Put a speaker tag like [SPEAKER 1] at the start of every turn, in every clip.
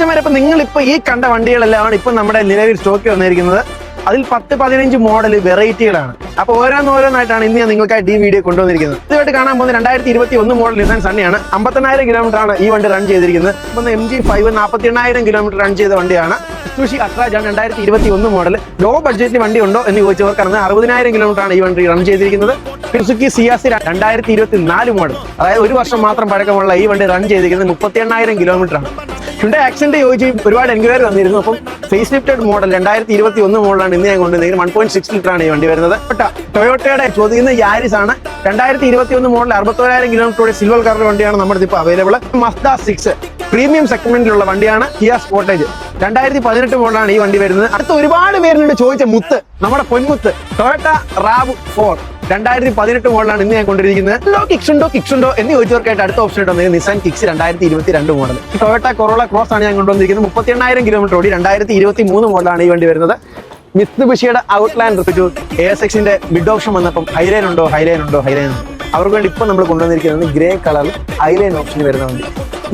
[SPEAKER 1] Customer ഇപ്പൊ നിങ്ങളിപ്പോ ഈ കണ്ട വണ്ടികളെല്ലാം ഇപ്പൊ നമ്മുടെ നിലവിൽ സ്റ്റോക്ക് വന്നിരിക്കുന്നത്. അതിൽ 10-15 മോഡൽ വെറൈറ്റികളാണ്. അപ്പൊ ഓരോന്നായിട്ടാണ് ഇന്ന് ഞാൻ നിങ്ങൾക്കായിട്ട് ഈ വീഡിയോ കൊണ്ടുവന്നിരിക്കുന്നത്. ഇതുമായിട്ട് കാണാൻ പോകുന്ന 2021 മോഡൽ നിസാൻ സണ്ണിയാണ്. 58,000 കിലോമീറ്റർ ആണ് ഈ വണ്ടി റൺ ചെയ്തിരിക്കുന്നത്. MG5 48,000 കിലോമീറ്റർ റൺ ചെയ്ത വണ്ടിയാണ്. Sushi അട്രാജാണ് 2021 model. ലോ ബഡ്ജറ്റിൽ വണ്ടി ഉണ്ടോ എന്ന് ചോദിച്ചവർക്കാണ് 60,000 കിലോമീറ്റർ ആണ് ഈ വണ്ടി റൺ ചെയ്തിരിക്കുന്നത്. സുസുക്കി സിയാസ് 2024 മോഡൽ, അതായത് ഒരു വർഷം മാത്രം പഴക്കമുള്ള ഈ വണ്ടി റൺ ചെയ്തിരിക്കുന്നത് 38,000 കിലോമീറ്റർ ആണ്. ഹ്യുണ്ടായി ആക്സെന്റ് ചോദിച്ച് ഒരുപാട് എൻക്വയറി വന്നിരുന്നു. അപ്പം ഫേസ് ലിഫ്റ്റഡ് മോഡൽ 2021 മോഡലാണ് ഇന്ന് ഞാൻ കൊണ്ടുവന്നിരിക്കുന്നത്. 1.6 ലിറ്റർ ആണ് ഈ വണ്ടി വരുന്നത്. ടൊയോട്ടയുടെ ചോദിക്കുന്ന യാരിസ് ആണ് 2021 മോഡൽ 61,000 കിലോമീറ്റർ സിൽവർ കളർ വണ്ടിയാണ് നമ്മുടെ ഇപ്പോൾ അവൈലബിൾ. മസ്ത 6 പ്രീമിയം സെഗ്മെന്റിലുള്ള വണ്ടിയാണ്. കിയ സ്പോർട്ടേജ് 2018 മോഡലാണ് ഈ വണ്ടി വരുന്നത്. അടുത്ത ഒരുപാട് പേരിനോട് ചോദിച്ച മുത്ത്, നമ്മുടെ പൊന്മുത്ത് ടൊയോട്ട RAV4 2018 മോഡലാണ് ഇന്ന് ഞാൻ കൊണ്ടിരിക്കുന്നത്. കിക്സ് ഉണ്ടോ എന്ന് ചോദിച്ചവർക്കായിട്ട് അടുത്ത ഓപ്ഷൻ ഇട്ടുണ്ടെങ്കിൽ Nissan Kicks 2022 model. Toyota Corolla Cross ആണ് ഞാൻ കൊണ്ടുവന്നിരിക്കുന്നത്. 38,000 കിലോമീറ്റർ ഓടി 2023 മോഡലാണ് ഈ വണ്ടി വരുന്നത്. മിത്സുബിഷിയുടെ ഔട്ട്ലാൻഡർ ASX-ന്റെ മിഡ് ഓപ്ഷൻ വന്നപ്പം ഹൈലൈൻ ഉണ്ടോ അവർക്ക് വേണ്ടി ഇപ്പൊ നമ്മൾ കൊണ്ടുവന്നിരിക്കുന്നത് ഗ്രേ കളറിൽ ഹൈലൈൻ ഓപ്ഷൻ വരുന്ന വണ്ടി.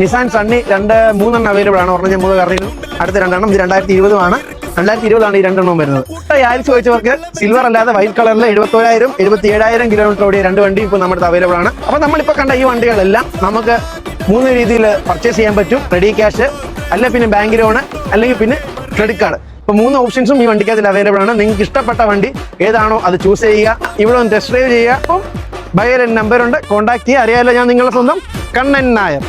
[SPEAKER 1] നിസാൻ സണ്ണി 3 അവൈലബിൾ ആണ്. ഒരെണ്ണം നമുക്ക് അറിയുന്നു, അടുത്ത 2 ഇത് 2020 ആണ്. 2020 ആണ് ഈ 2 വരുന്നത്. യാരിസ് ചോദിച്ചവർക്ക് സിൽവർ അല്ലാതെ വൈറ്റ് കളറിൽ 71,000 77,000 കിലോമീറ്റർ ഓടിയ 2 വണ്ടി ഇപ്പോൾ നമ്മുടെ അവൈലബിൾ ആണ്. അപ്പൊ നമ്മളിപ്പോൾ കണ്ട ഈ വണ്ടികളെല്ലാം നമുക്ക് 3 രീതിയിൽ പർച്ചേസ് ചെയ്യാൻ പറ്റും. റെഡി ക്യാഷ്, അല്ല പിന്നെ ബാങ്ക് ലോണ്, അല്ലെങ്കിൽ പിന്നെ ക്രെഡിറ്റ് കാർഡ്. ഇപ്പൊ 3 ഓപ്ഷൻസും ഈ വണ്ടിക്കകത്തിൽ അവൈലബിൾ ആണ്. നിങ്ങൾക്ക് ഇഷ്ടപ്പെട്ട വണ്ടി ഏതാണോ അത് ചൂസ് ചെയ്യുക, ഇവിടെ ഒന്ന് ടെസ്റ്റ് ഡ്രൈവ് ചെയ്യുക. അപ്പം ബയർ നമ്പർ ഉണ്ട്, കോൺടാക്ട് ചെയ്യുക. അറിയാമല്ലോ, ഞാൻ നിങ്ങളുടെ സ്വന്തം കണ്ണൻ നായർ.